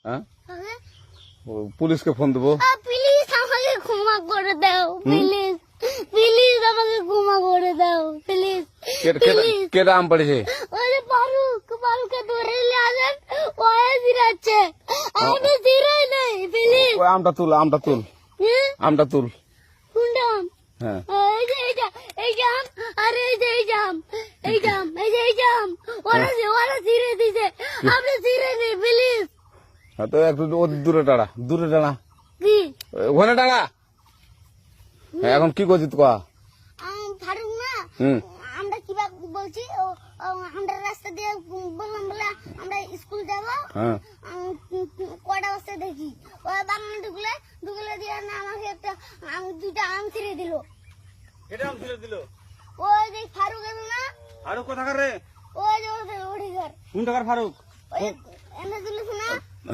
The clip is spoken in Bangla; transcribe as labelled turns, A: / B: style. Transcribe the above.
A: হ্যাঁ পুলিশকে ফোন দেবো।
B: প্লিজ আমাকে ক্ষমা করে দাও, প্লিজ প্লিজ আমাকে ক্ষমা করে দাও, প্লিজ।
A: কেটা আম পড়েছে?
B: ওই যে ফারুককে ধরে নিয়ে আসেন, ওয়ে জিরাচ্ছে, আমি জিরাই নেই, প্লিজ।
A: ওই আমটা তুল আমটা তুল
B: কোনটা আম?
A: হ্যাঁ
B: এই যে আম, আর এই যে আম, এই যে আম, ওরা জিরে দিছে, আপনি জিরে নেই, প্লিজ।
A: হ্যাঁ তো একটু দূরে দাঁড়া
B: কি
A: ওখানে দাঁড়া। হ্যাঁ এখন কি করছিস তো?
B: ফারুক না, আমরা কিভাবে বলছি, আমরা রাস্তা দিয়ে বললাম বলে আমরা স্কুল যাবো, কটা বস্তা দেখি ওই বাগানে ঢুকলে দিয়ে না আমাকে একটা দুইটা আম ছিঁড়ে দিল। ওই যে ফারুক এলো না,
A: ফারুক কোথাকার রে?
B: ওই যে ওঠে ঘর
A: কোন টাকার ফারুক?
B: ওই